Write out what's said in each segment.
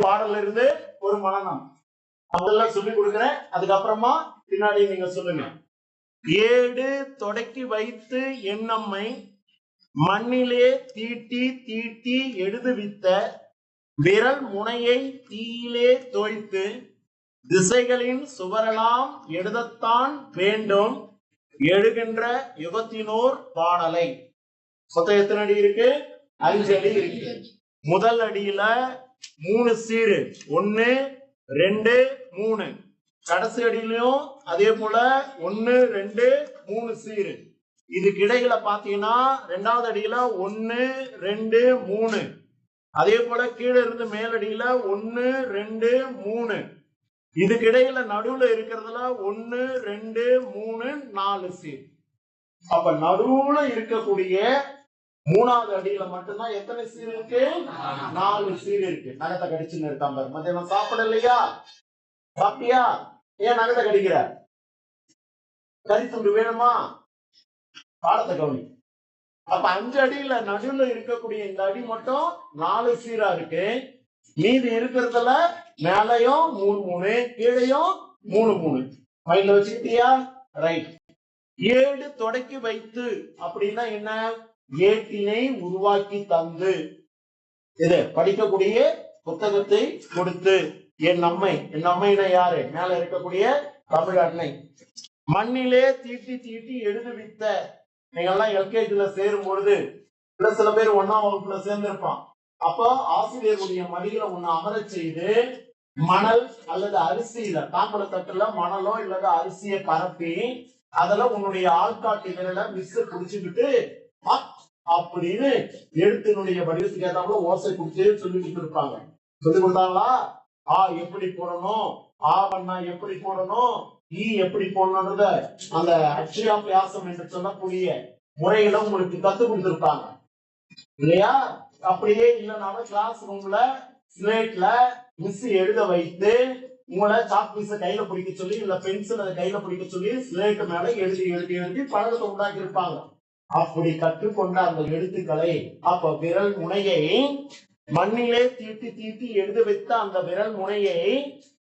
பாடல்ல இருந்து ஒரு மனநம் முதல்ல சொல்லி கொடுக்குறேன், அதுக்கப்புறமா பின்னாடி நீங்க சொல்லுங்க. ஏடு தொடக்கி வைத்து எண்ணம்மை மண்ணிலே தீட்டி தீட்டி எழுதுவித்த விரல் முனையை தீயிலே தோய்த்து திசைகளின் சுவரெல்லாம் எழுதத்தான் வேண்டும் எழுகின்ற யுகத்தினோர் பாடலை. மொத்தம் எத்தனை அடி இருக்கு? 5 அடி இருக்கு. முதல் அடியில 3 சீரு, 1 2 3. கடைசி அடியிலையும் அதே போல 1 2 3 சீரு. இதுக்கு இடையில பாத்தீங்கன்னா ரெண்டாவது அடியில 1 2 3. அதே போல கீழே இருந்து மேலடியில 1 2 3. இதுக்கு இடையில நடுவுல இருக்கிறதுல 1 2 3 4 சீர். அப்ப நடுவுல இருக்கக்கூடிய 3வது அடியில மட்டும்தான் எத்தனை சீர் இருக்கு? 4 சீர் இருக்கு. நகத்தை கடிச்சுன்னு இருக்கான் பாரு. மத்தியானம் சாப்பிடலையா? சாப்பிட்டியா? ஏன் நகத்தை கடிக்கிற? கறி துண்டு வேணுமா? பாடத்தை கவனி. அப்ப 5 அடியில நடுவுல இருக்கக்கூடிய இந்த அடி மட்டும் 4 சீரா இருக்கு. மீதி இருக்கிறதுல மேலையும் 3 3, கீழையும் 3 3. மைண்ட்ல வச்சுக்கிட்டியா? ரைட். ஏடு தொடக்கி வைத்து அப்படின்னா என்ன? ஏட்டினை உருவாக்கி தந்து, இது படிக்கக்கூடிய புத்தகத்தை கொடுத்து, என் அம்மைனா யாரு? மேல இருக்கக்கூடிய தமிழ் அன்னை. மண்ணிலே தீட்டி தீட்டி எழுதுவித்த. நீங்க எல்லாம் எல்கேஜில சேரும் பொழுது சில பேர் 1ஆம் வகுப்புல சேர்ந்திருப்பான். அப்போ ஆசிரியருடைய மடியில உன்னை அமர செய்து மணல் அல்லது அரிசியில தாம்பல தட்டுல மணலோ இல்லது அரிசியை பரப்பி அதுல உன்னுடைய ஆள்காட்டி விரல மிஸ் புடிச்சுக்கிட்டு அப்படின்னு எழுத்தினுடைய வடிவத்துக்கு ஏதாவது ஓசை குடிச்சு சொல்லிட்டு இருப்பாங்க. சொல்லி கொடுத்தாங்களா? ஆ எப்படி போடணும், ஆவண்ணா எப்படி போடணும், ஈ எப்படி போடணும்ன்றத அந்த அக்ஷயாபியாசம் என்று சொல்லக்கூடிய முறைகளை உங்களுக்கு கத்து கொடுத்திருப்பாங்க இல்லையா? அப்படியே இல்லைனாலும் கிளாஸ் ரூம்ல ஸ்லேட்ல மிஸ் எழுத வைத்து உங்களை சாக் பீஸ கையில பிடிக்க சொல்லி இல்ல பென்சில் அதை கையில பிடிக்க சொல்லி ஸ்லேட் மேல எழுதி எழுதி எழுதி பழக்கத்தை உண்டாக்கி இருப்பாங்க. அப்படி கற்றுக்கொண்ட அந்த எழுத்துக்களை அப்ப விரல் முனையை மண்ணிலே தீட்டி தீட்டி எழுத வைத்த அந்த விரல் முனையை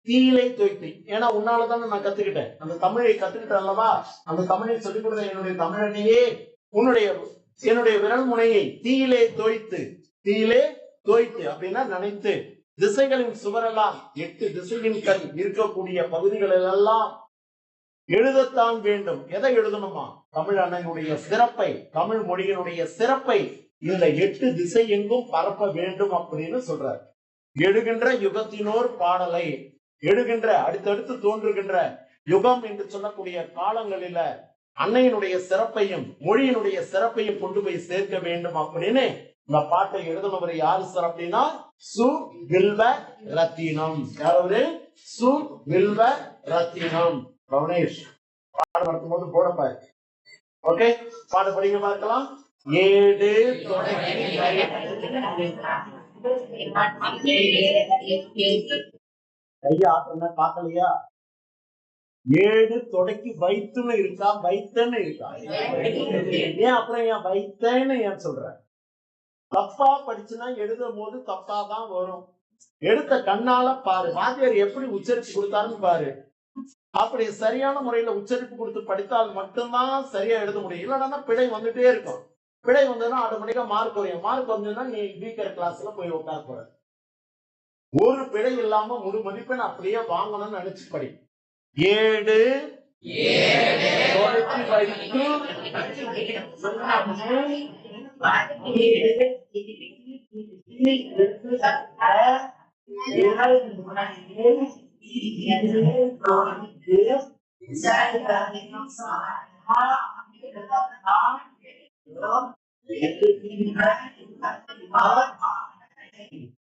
தீயிலே தோய்த்து. ஏன்னா உன்னாலதானே நான் கத்துக்கிட்டேன், அந்த தமிழை கத்துக்கிட்டேன் அல்லவா? அந்த தமிழை சொல்லிக் கொடுத்த என்னுடைய தமிழனையே என்னுடைய விரல் முனையை தீயிலே தோய்த்து. தீயிலே தோய்த்து அப்படின்னா நினைத்து திசைகளின் சுவரெல்லாம் 8 திசையின் கண் இருக்கக்கூடிய பகுதிகள் எல்லாம் எழுதத்தான் வேண்டும். எதை எழுதணுமா? தமிழ் அண்ணனுடைய சிறப்பை, தமிழ் மொழியினுடைய சிறப்பை இந்த 8 திசை எங்கும் பரப்ப வேண்டும் அப்படின்னு சொல்றார். எழுகின்ற யுகத்தினோர் பாடலை. எழுகின்ற அடுத்தடுத்து தோன்றுகின்ற யுகம் என்று சொல்லக்கூடிய காலங்களில அன்னையினுடைய சிறப்பையும் மொழியினுடைய சிறப்பையும் கொண்டு போய் சேர்க்க வேண்டும் அப்படின்னு இந்த பாட்டை எழுதினவர் யாரு சார் அப்படின்னா சு வில்வ ரத்தினம். யாரவரு? சு வில்வ ரத்தினம். ரவனேஷ் பாடம் நடத்தும் போது போடப்பாரு. ஓகே, பாட படிங்க பார்க்கலாம். ஏடு கையா ஆட்டுனா பார்க்கலையா? ஏடு தொடக்கி வைத்துன்னு இருக்கா, வைத்தன்னு இருக்கா? ஏன் அப்புறம் ஏன் வைத்தேன்னு ஏன் சொல்ற? தப்பா படிச்சுன்னா எழுதும் போது தப்பா தான் வரும். எடுத்த கண்ணால பாரு, வாத்தியார் எப்படி உச்சரிப்பு கொடுத்தாருன்னு பாரு. அப்படி சரியான முறையில உச்சரிப்பு கொடுத்து படித்தால் மட்டும்தான் சரியா எழுத முடியும். இல்லைன்னா பிழை வந்துட்டே இருக்கும். பிழை வந்ததுன்னா ஆட்டோமேட்டிக்கா மார்க் குறையும். மார்க் வந்ததுன்னா நீ வீக்கர் கிளாஸ்ல போய் உட்கார போற. ஒரு பிழை இல்லாம முழு மதிப்பெண் அப்படியே வாங்கணும்னு நினைச்சு படி. ஏடு தொடக்கி வைத்து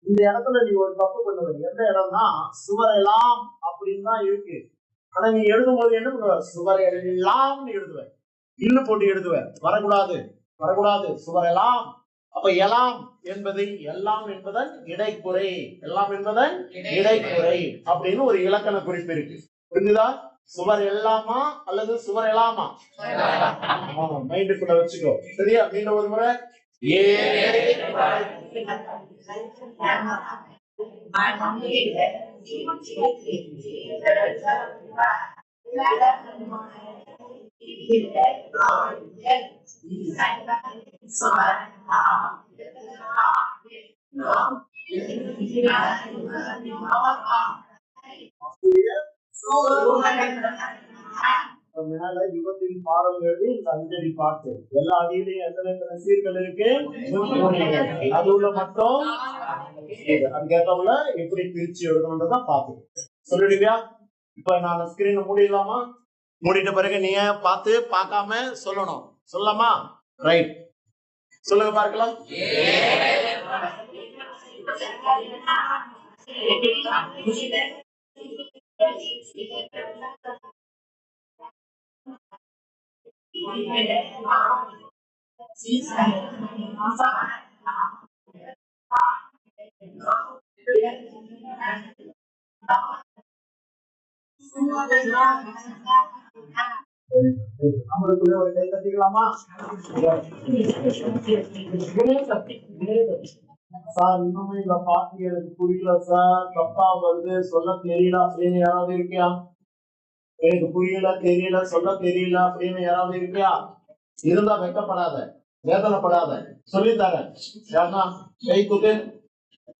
இந்த இடத்துல நீ ஒரு தப்பு பண்ணுவ. எந்த இடம்னா சுவரெல்லாம் அப்படின்னு தான் இருக்கு. ஆனா நீ எழுதும் போது என்ன பண்ணுவ? சுவரெல்லாம் எழுதுவ, இல்லு போட்டு எழுதுவ. வரக்கூடாது, வரக்கூடாது, சுவரெல்லாம். அப்ப எல்லாம் என்பதை எல்லாம் என்பதன் இடைக்குறை, எல்லாம் என்பதன் இடைக்குறை அப்படின்னு ஒரு இலக்கண குறிப்பு இருக்கு. புரிஞ்சுதா? சுவர் எல்லாமா அல்லது சுவர் எல்லாமா? மைண்டுக்குள்ள வச்சுக்கோ. சரியா? மீண்டும் ஒரு முறை. யுகத்தின் பாடல்கள் இந்த அஞ்சலி பாட்டு எல்லா அடியிலையும் எத்தனை சீர்கள் இருக்கு, அது உள்ள மட்டும் அதுக்கேற்றவுல எப்படி பிரிச்சு எழுதணும்ன்றதான் பார்ப்போம். சொல்லிடுவியா? இப்ப நான் ஸ்கிரீன் மூடிடலாமா? மூடிட்ட பிறகு நீங்க பார்த்து பார்க்காம சொல்லணும். சொல்லலாமா? ரைட், சொல்லுங்க பார்க்கலாம். நம்மளுக்குள்ள ஒரு கை தட்டிக்கலாமா? சார், இன்னுமே இந்த பாட்டு எனக்கு புரியல சார், தப்பா வருது, சொல்ல தெரியல அப்படின்னு யாராவது இருக்கியா? எனக்கு புரியல, தெரியல, சொல்ல தெரியல அப்படின்னு யாராவது இருக்கியா? இருந்தா வெக்கப்படாத, வேதனைப்படாத, சொல்லித்தரேன். யாருன்னா கை தூக்கு.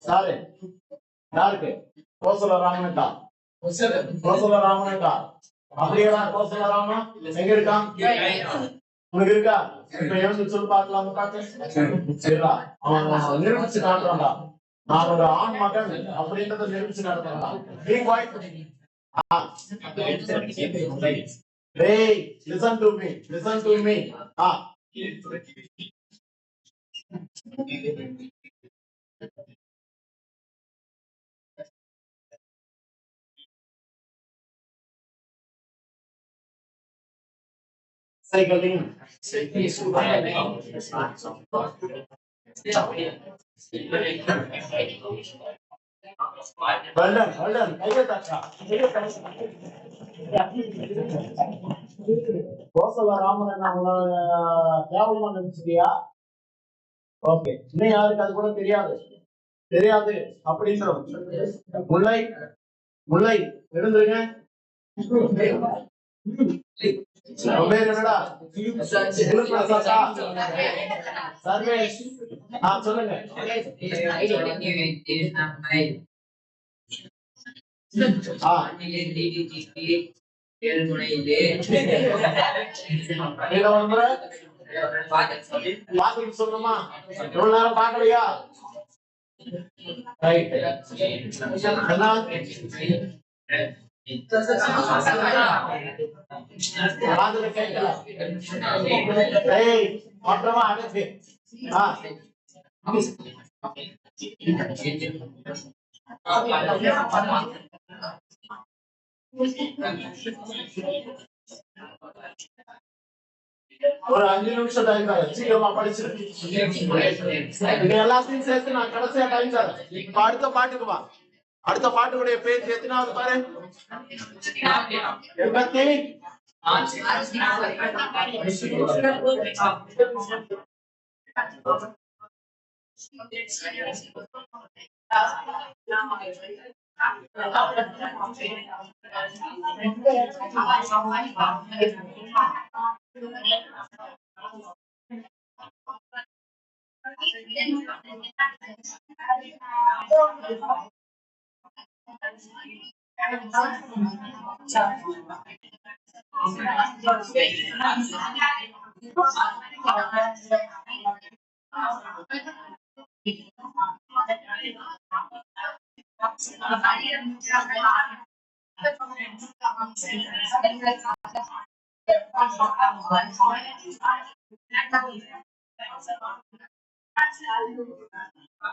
சாரு யாருக்கு? கோசல ராமனுக்கா? கோசல ராமனுக்கா? அப்படியா? கோசல ராமன் எங்க இருக்கான்? உனக்கு இருக்கா? இப்ப எழுந்து சொல்லி பார்க்கலாம். சரிடா, அவன் நிரூபிச்சு காட்டுறான்டா, நான் ஒரு ஆண் மகன் அப்படின்றத நிரூபிச்சு காட்டுறான்டா. Hey, listen to me. Listen to me. Cycling. Well done. Kosala Raman கேவலமா நினைச்சிட்டியா? ஓகே, இன்னும் யாருக்கு அது கூட தெரியாது அப்படின்ற முல்லை எழுந்துருங்க. என்னடா சர்வேஷ், சொல்லுங்க. சொல்லணுமா? எவ்வளவு நேரம் பாக்கலையா? மற்றமா அகற்று. ஒரு 5 நிமிஷம் டைம் தரேன், சீக்கிரமா படிச்சிருக்கு. எல்லாத்தையும் சேர்த்து நான் கடைசியா டைம் தரேன். இப்ப அடுத்த பாட்டுக்கு வா. அடுத்த பாட்டுடைய பேஜ் எத்தனாவது பாரு?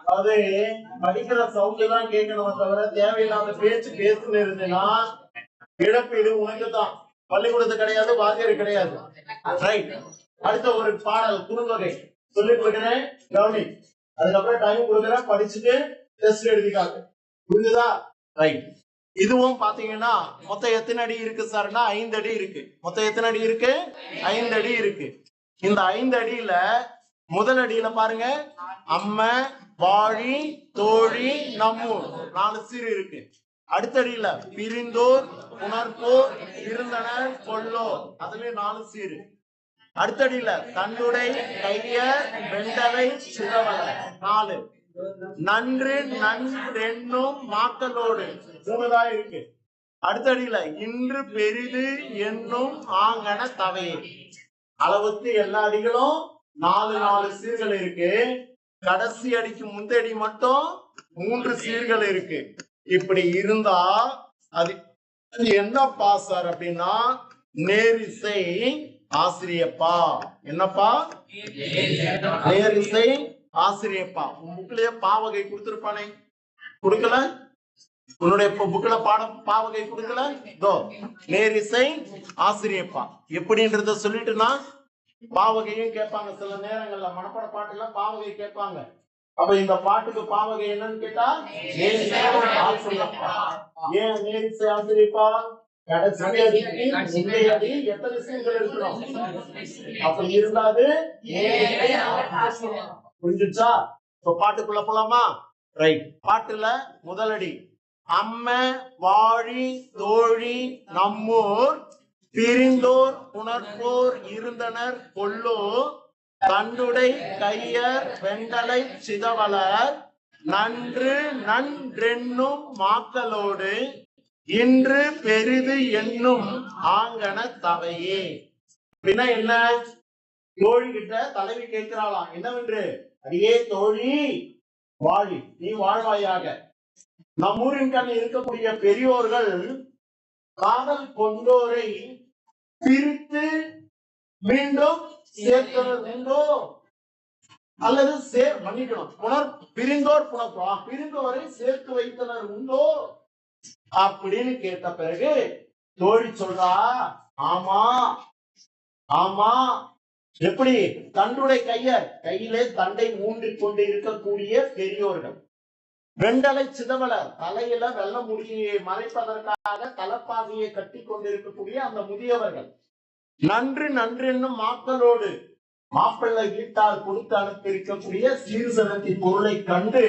அதாவது படிக்கிற சவுண்ட் தான் கேட்கணும் தவிர தேவையில்லாத பேச்சு பேசுன்னு இருந்தேன்னா இழப்பீடு உனக்கு தான். பள்ளிக்கூடத்து கிடையாது, வாத்தியார் கிடையாது. ரைட், அடுத்த ஒரு பாடல் குறுந்தொகை சொல்லி கொடுக்கிறேன், கவனி. அதுக்கப்புறம் டைம் கொடுக்குறேன், படிச்சுட்டு டெஸ்ட் எழுதிக்காங்க. புரிஞ்சுதா? ரைட். இதுவும் பாத்தீங்கன்னா மொத்தம் எத்தனை அடி இருக்கு சார்னா 5 அடி இருக்கு. மொத்தம் எத்தனை அடி இருக்கு? 5 அடி இருக்கு. இந்த 5 அடியில முதல் அடியில பாருங்க, அம்ம, வாழி, தோழி நம்மூர் 4 சீர் இருக்கு. அடுத்தடியில பிரிந்தோர் புணர்ப்போர் இருந்தனர் கொல்லோர் அதுலயும் 4 சீரு. அடுத்தடியில தன்னுடை கையர் வெண்டலை சிதவல 4. நன்று நன்றென்னும் மாக்களோடு 3 தான் இருக்கு. அடுத்தடியில இன்று பெரிது என்னும் ஆங்கன தவையே. அளவுக்கு எல்லா அடிகளும் 4 சீர்கள் இருக்கு. கடைசி அடிக்கு முந்தடி மட்டும் 3 சீர்கள் இருக்கு. இப்படி இருந்தா அது என்ன பாசார் அப்படின்னா நேரிசை ஆசிரியப்பா. என்னப்பா? நேரிசை ஆசிரியப்பா. புக்லயே பாவகை கொடுத்திருப்பானே, கொடுக்கல? உன்னுடைய புக்ல பாவகை கொடுக்கல? நேரிசை ஆசிரியப்பா எப்படின்றத சொல்லிட்டுனா பாவகையும் கேட்பாங்க. சில நேரங்கள்ல மனப்பாட பாட்டுல பாவகை கேட்பாங்க. அப்ப இந்த பாட்டுக்கு பாவகை என்னன்னு கேட்டா நேரிசை ஆசிரியப்பா. ஏன் நேரிசை ஆசிரியப்பா? கடைசி அடிக்கு முந்தைய அடி எத்தனை சீர்கள் இருக்கணும்? அப்படி இருந்தாது புரிஞ்சுச்சா? இப்ப பாட்டுக்குள்ள போலாமா? ரைட். பாட்டுல முதலடி அம்ம வாழி தோழி நம்மூர் பிரிந்தோர் புணர்ப்போர் இருந்தனர் கொல்லோ தண்டுடை கையர் வெண்டலை சிதவலர் நன்று நன்றென்னும் மாக்களோடு இன்று பெரிது என்னும் ஆங்கன தவையே. அப்படின்னா என்ன? தோழி கிட்ட தலைவி கேட்கிறாளாம் என்னவென்று, அடியே தோழி வாழி நீ வாழ்வாயாக. நம் ஊரின் கண் இருக்கக்கூடிய பெரியோர்கள் காதல் கொண்டோரை பிரித்து மீண்டும் சேர்த்தனர் உண்டோ? அல்லது மன்னிக்கணும் பிரிந்தோர் பிரிந்தோரை சேர்த்து வைத்தனர் உண்டோ அப்படின்னு கேட்ட பிறகு தோழி சொல்றா, ஆமா ஆமா. எப்படி? தண்டுடைய கையிலே தண்டை ஊன்றிக் கொண்டு இருக்கக்கூடிய பெரியோர்கள், வெண்டலை சிதவலர் தலையில வெள்ள முடியை மறைப்பதற்காக தலப்பாகையை கட்டி கொண்டிருக்கக்கூடிய அந்த முதியவர்கள், நன்று நன்றென்னும் மாக்களோடு மாப்பிள்ளை வீட்டால் கொடுத்து அனுப்பியிருக்கக்கூடிய சீர்சனத்தின் பொருளை கண்டு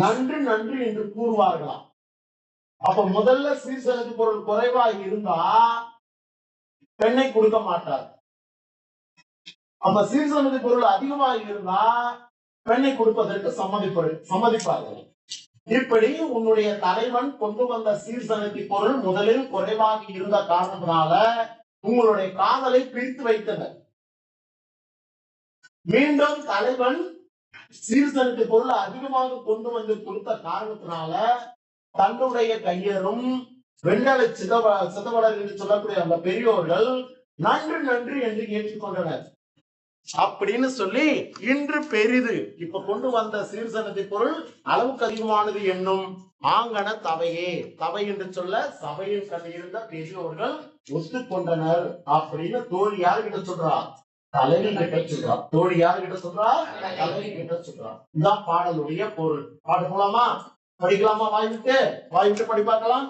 நன்று நன்று என்று கூறுவார்களாம். அப்ப முதல்ல சீர்சனத்தி பொருள் குறைவாக இருந்தா பெண்ணை கொடுக்க மாட்டார். அப்ப சீர்சனத்தி பொருள் அதிகமாக இருந்தா பெண்ணை கொடுப்பதற்கு சம்மதிப்பார்கள். இப்படி உன்னுடைய தலைவன் கொண்டு வந்த சீர்சனத்தி பொருள் முதலில் குறைவாக இருந்த காரணத்தினால உங்களுடைய காதலை பிரித்து வைத்தனர். மீண்டும் தலைவன் சீர்சனத்தி பொருள் அதிகமாக கொண்டு வந்து கொடுத்த காரணத்தினால தன்னுடைய கையரும் வெண்டலை சிதவலர் என்று சொல்லக்கூடிய அந்த பெரியோர்கள் நன்று நன்று என்று ஏற்றுக்கொண்டனர். அப்படின்னு சொல்லி இன்று பெரிது இப்ப கொண்டு வந்த சீர்சனத்தி பொருள் அளவுக்கு அதிகமானது என்னும் ஆங்கன தவையே. தவை என்று சொல்ல சபையில் கண்டு இருந்த பெரியோர்கள் ஒத்துக்கொண்டனர் அப்படின்னு தோழி யாருகிட்ட சொல்றா? தலைவி கிட்ட சொல்றா. தோழி யாருகிட்ட சொல்றா? தலைவி கிட்ட சொல்றா. இதுதான் பாடலுடைய பொருள். பாட போலாமா? படிக்கலாமா? வாய்விட்டு படி பார்க்கலாம்.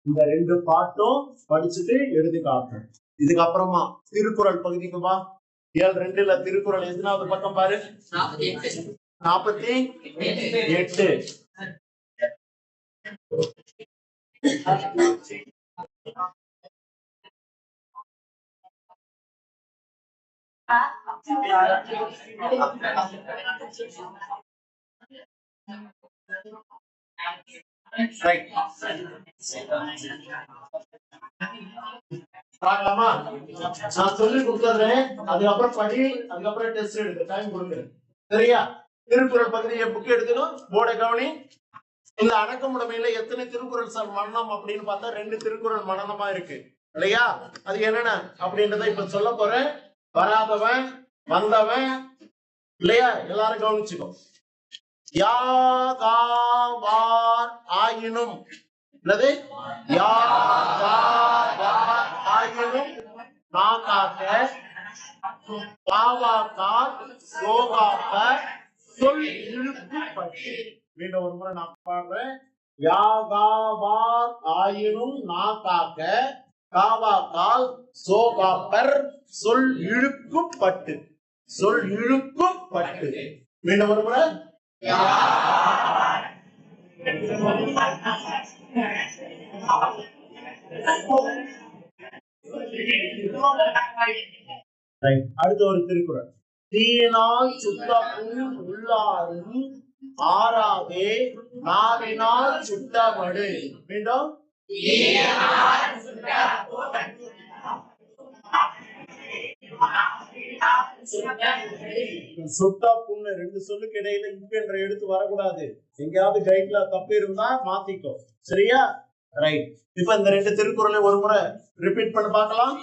இந்த 2 பாட்டும் படிச்சுட்டு எழுதி காட்டுறேன். இதுக்கப்புறமா திருக்குறள் பகுதிக்கு வா. 7:2 திருக்குறள் எத்தனாவது பக்கம் பாரு? 48. நான் சொல்லி கொடுத்துறேன். அதுக்கப்புறம் படி, அதுக்கப்புறம் டெஸ்ட் எடுக்க டைம் கொடுக்குறேன். சரியா? திருக்குறள் பகுதியை புக் எடுத்துக்கணும். போர்டை கவனி. இந்த அடக்கமுடைமையில எத்தனை திருக்குறள் சார் மரணம் அப்படின்னு பார்த்தா 2 திருக்குறள் மரணமா இருக்கு இல்லையா? அது என்னென்ன அப்படின்றத இப்ப சொல்ல போறேன். வராதவன் வந்தவன் இல்லையா? எல்லாரும் கவனிச்சுக்கோ. யாகாவார் ஆயினும், என்னது? யாகாவார் ஆயினும் நாகாக்க பாவாக்கால் சோகாப்ப சொல் இழுக்கப்பட்டு. மீண்டும் ஒரு முறை நான் பாடுறேன். யாகாவார் ஆயினும் நாகாக்க காவாக்கால் சோகாப்பர் சொல் இழுக்கப்பட்டு. சொல் இழுக்கப்பட்டு. மீண்டும் ஒரு முறை. அடுத்த ஒரு திருக்குறள். தீயினால் சுட்ட புண் உள்ளாரும் ஆறாதே நாவினால் சுட்டபடு. மீண்டும். சுட்டா புண்ணு ரெண்டு சொல்லுக்கு இடையில இப்ப என்ற எடுத்து வரக்கூடாது. எங்கேயாவது கைட்ல தப்பு இருந்தா மாத்திக்கோ, சரியா? ரைட். இப்ப இந்த ரெண்டு திருக்குறளை ஒரு முறை ரிப்பீட் பண்ணி பார்க்கலாம்.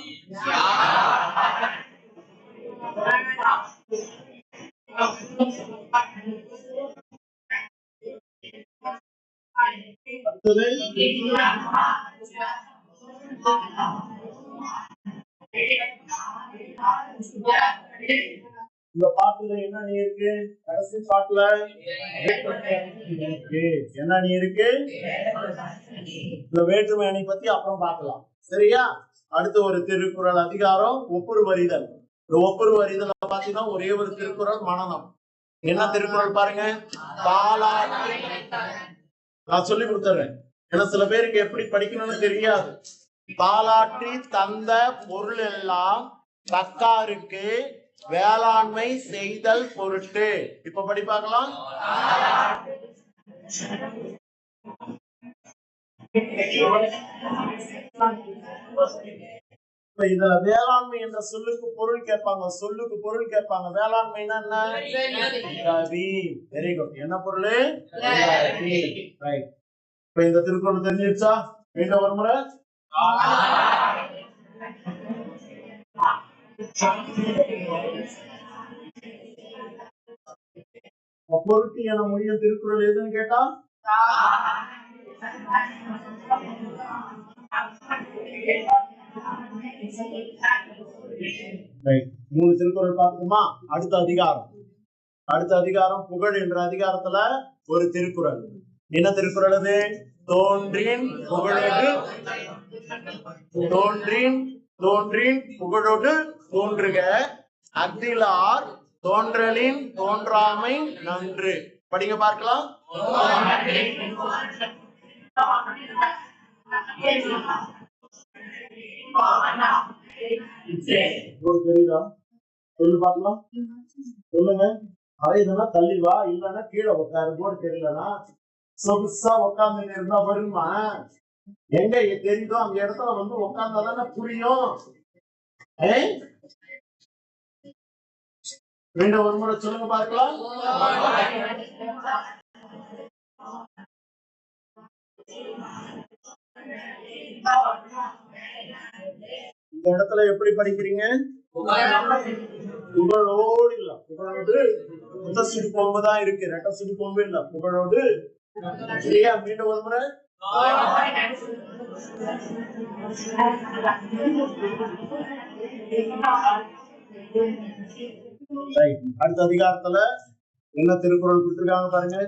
இந்த பாட்டுல என்ன நீ இருக்கு? கடைசி பாட்டுல என்ன நீ இருக்கு? இந்த வேற்றுமை அணி பத்தி அப்புறம் பார்க்கலாம், சரியா? அடுத்த ஒரு திருக்குறள் அதிகாரம் ஒப்புரு வரிதல். இந்த ஒப்புரு வரிதல் பாத்தீங்கன்னா ஒரே ஒரு திருக்குறள் மனனம். என்ன திருக்குறள் பாருங்க. பாலாற்றி, நான் சொல்லி கொடுத்துறேன், ஏன்னா சில பேருக்கு எப்படி படிக்கணும்னு தெரியாது. பாலாற்றி தந்த பொருள் எல்லாம் தக்காருக்கு வேளாண்மை செய்தல் பொருட்டு. இப்ப படி பார்க்கலாம். இதுல வேளாண்மை என்ற சொல்லுக்கு பொருள் கேட்பாங்க. சொல்லுக்கு பொருள் கேட்பாங்க. வேளாண்மைனா என்ன? Very good. என்ன பொருள்? ரைட். இப்ப இந்த திருக்குறள் தெரிஞ்சிருச்சா? மீண்டும் ஒரு முறை. பொருட்டு என முடியும் திருக்குறள் எதுன்னு கேட்டா மூணு திருக்குறள் பார்க்கணுமா? அடுத்த அதிகாரம் புகழ் என்ற அதிகாரத்துல ஒரு திருக்குறள். என்ன திருக்குறள் அது? தோன்றின் புகழோடு தோன்றுக அக்திலார் தோன்றலின் தோன்றாமை நன்று. படிங்க பார்க்கலாம். தெரியுதா? சொல்லு பார்க்கலாம். சொல்லுங்க. அரையதுன்னா தள்ளி வா, இல்லன்னா கீழே உட்காரு. போர்டு தெரியலன்னா சொகுசா உட்கார்ந்து இருந்தா வருமா? எங்க தெரியுதோ அந்த இடத்துல வந்து உட்கார்ந்தாதானே புரியும். மீண்டும் ஒரு முறை சொல்லுங்க பார்க்கலாம். இந்த இடத்துல எப்படி படிக்கிறீங்க? புகழோடு இல்ல, புகழோடு முத சுடுகொம்பு தான் இருக்கு, ரெட்ட சுடுகொம்பு இல்ல. புகழோடு. சரியா? மீண்டும் ஒரு முறை. அடுத்த அதிகாரத்துல என்ன திருக்குறள் கொடுத்திருக்காங்க பாருங்க.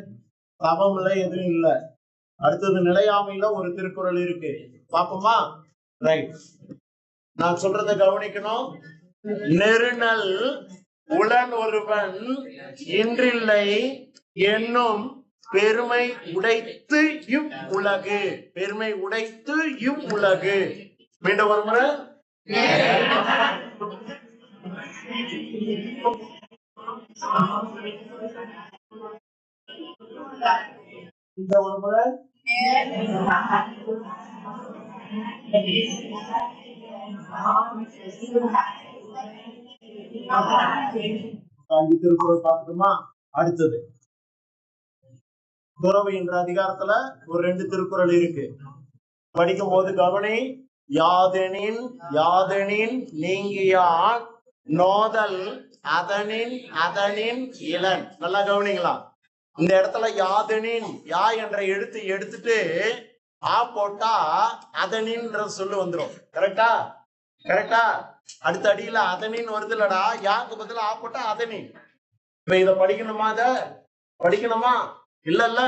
தவம் இல்ல, எதுவும் இல்ல. அடுத்தது நிலையாமையில ஒரு திருக்குறள் இருக்கு, பாப்போமா? ரைட். நான் சொல்றத கவனிக்கணும். நெருநல் உளன் ஒருவன் இன்றில்லை என்னும் பெருமை உடைத்து இவ்வுலகு. பெருமை உடைத்து இவ்வுலகு. மீண்டும் ஒரு முறை. இந்த ஒரு முறை. திருக்குறள் பார்க்கணுமா? அடுத்தது துறவு என்ற அதிகாரத்துல ஒரு ரெண்டு திருக்குறள் இருக்கு. படிக்கும் போது கவனி. யாதெனின் யாதெனின் நீங்கியான் நோதல் அதனின் அதனின் இளன். நல்லா கவனிங்களா? இந்த இடத்துல யாதனின் யா என்ற எழுத்து எடுத்துட்டு ஆ போட்டா அதனின்ற சொல்லு வந்துடும். கரெக்டா? கரெக்டா? அடுத்த அடியில அதனின் வருது இல்லடா, யாக்கு பதிலா ஆ போட்டா அதனின். இப்ப இத படிக்கணுமா? அத படிக்கணுமா? இல்ல.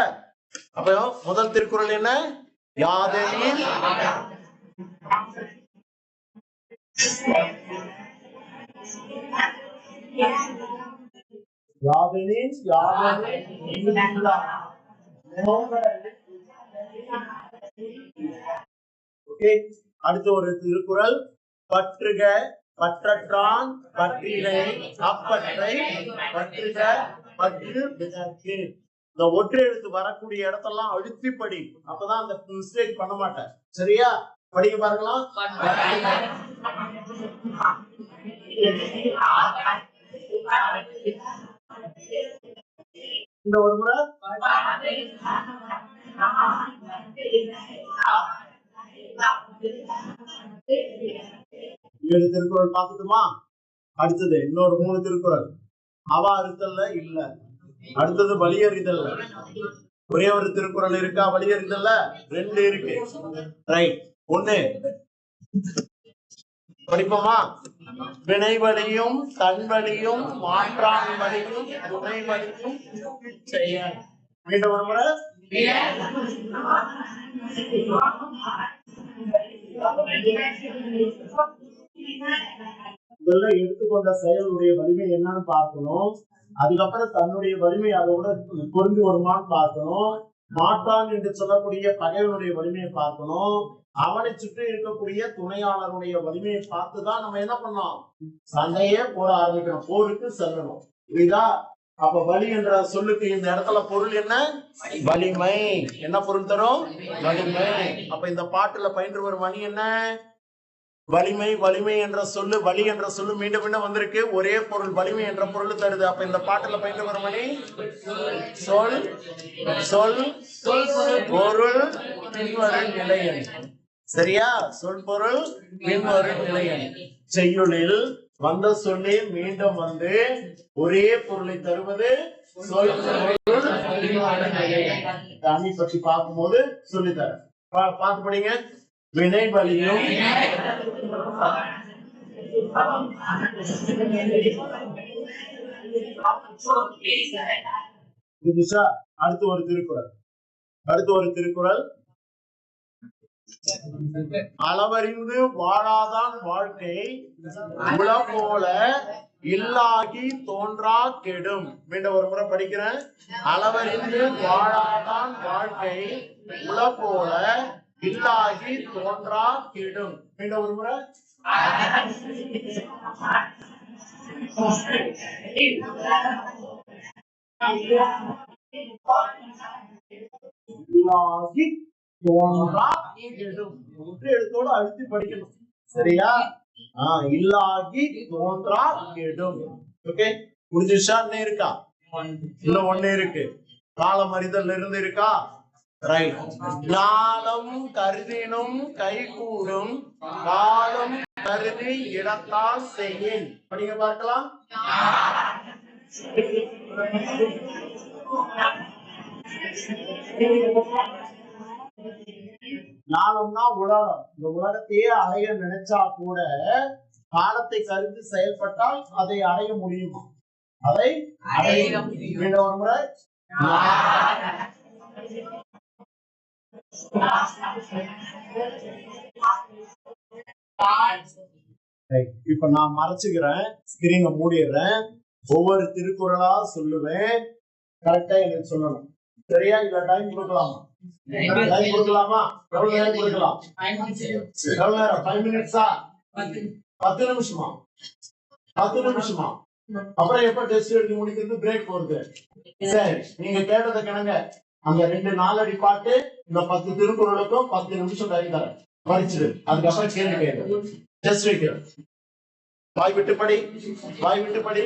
அப்ப முதல் திருக்குறள் என்ன? யாதனின் யாதனின் அடுத்து ஒரு திருக்குறள். பற்றுக பற்றற்றான் பற்றினை அப்பற்றை பற்றுக பற்று பிறர்க்கு. இந்த ஒற்றை எழுத்து வரக்கூடிய இடத்தெல்லாம் அழுத்தி படி, அப்பதான் அந்த மிஸ்டேக் பண்ண மாட்டேன். சரியா? படிக்க பாருங்களா. இந்த ஒரு முறை ஏழு திருக்குறள் பார்த்துட்டுமா? அடுத்தது இன்னொரு 3 திருக்குறள். அவா அறுத்தல்ல இல்ல. அடுத்தது வலியறிதல். ஒரே ஒரு திருக்குறள் இருக்கா வலியறிதல்ல? 2 இருக்கு. ரைட். 1 படிப்போமா? வினை வழியும் தன் வழியும் மாற்றான் வழியும் துணை வழியும் செய்ய. மீண்டும் ஒரு முறை. இதெல்லாம் எடுத்துக்கொண்ட செயலுடைய வலிமை என்னன்னு பார்க்கணும். அதுக்கப்புறம் தன்னுடைய வலிமை அதோட பொருந்தி வருமானு பார்க்கணும். மாற்றான் என்று சொல்லக்கூடிய பகைவனுடைய வலிமையை பார்க்கணும். அவனை சுற்றி இருக்கக்கூடிய துணையாளருடைய வலிமையை பார்த்துதான் நம்ம என்ன பண்ணோம்? சண்டையே போட ஆரம்பிக்கணும், போருக்கு செல்லணும். புரியுதா? அப்ப வலி என்ற சொல்லுக்கு இந்த இடத்துல பொருள் என்ன? வலிமை. என்ன பொருள் தரும்? வலிமை. அப்ப இந்த பாட்டுல பயின்று வரும் மணி என்ன? வலிமை. வலிமை என்ற சொல்லு, வலி என்ற சொல்லு மீண்டும் மீண்டும் வந்திருக்கு. ஒரே பொருள் வலிமை என்ற பொருள் தருது. அப்ப இந்த பாட்டுல பயின்று வரும் மணி சொல் சொல் பொருள் பின்வரும் நிலையன். சரியா? சொல் பொருள் பின்வரும் நிலையன். செய்யுளில் வந்த சொல்லி மீண்டும் வந்து ஒரே பொருளை தருவது சொல் பொருள் பின்வரும் நிலையன். தண்ணி பற்றி பார்க்கும்போது சொல்லித்தர பார்த்து படிங்க. வினை வலியும் அடுத்து ஒரு திருக்குறள். அளவறிந்து வாழாதான் வாழ்க்கை உள போல இல்லாகி தோன்றா கெடும். மீண்டும் ஒரு முறை படிக்கிறேன். அளவறிந்து வாழாதான் வாழ்க்கை உள போல இல்லாகி தோன்றா கெடும். மீண்டும் ஒரு முறை. எழுத்தோட அழுத்தி படிக்கணும். சரியா? இல்லாகி தோன்றா கெடும். ஓகே, புரிஞ்சுச்சா? இன்னும் இருக்கா? இன்னும் 1 இருக்கு. காலம் அறிதல் இருந்து இருக்கா? ரைட். நாளும் கருதினும் கைகூடும் காலம் கருதி இடத்தால் செய்யின். படிங்க பார்க்கலாம். நாளம்னா உலகம். இந்த உலகத்தையே அடைய நினைச்சா கூட காலத்தை கருதி செயல்பட்டால் அதை அடைய முடியுமா? அதை அடைய முடியும். ஒரு முறை. இப்ப நான் மறைச்சுக்கிறேன், ஸ்கிரீனை மூடிடுறேன். ஒவ்வொரு திருக்குறளா சொல்லுவேன். கரெக்டா எனக்கு சொல்லணும். சரியா? இல்ல டைம் கொடுக்கலாமா? டைம் கொடுக்கலாமா? எவ்வளவு நேரம் கொடுக்கலாம்? எவ்வளவு நேரம்? 5 மினிட்ஸா? 10 நிமிஷமா? 10 நிமிஷமா? அப்புறம் எப்ப டெஸ்ட் எழுதி முடிக்கிறது? பிரேக் போறது. சரி, நீங்க கேட்டதை கிணங்க அந்த 2 நாலடி பாட்டு இந்த 10 திருக்குறளுக்கும் 10 நிமிஷம் டைம் தரேன். படிச்சிடு. அதுக்கப்புறம் கேள்வி கேட்க டெஸ்ட் வைக்கிறேன். வாய் விட்டு படி, வாய் விட்டு படி.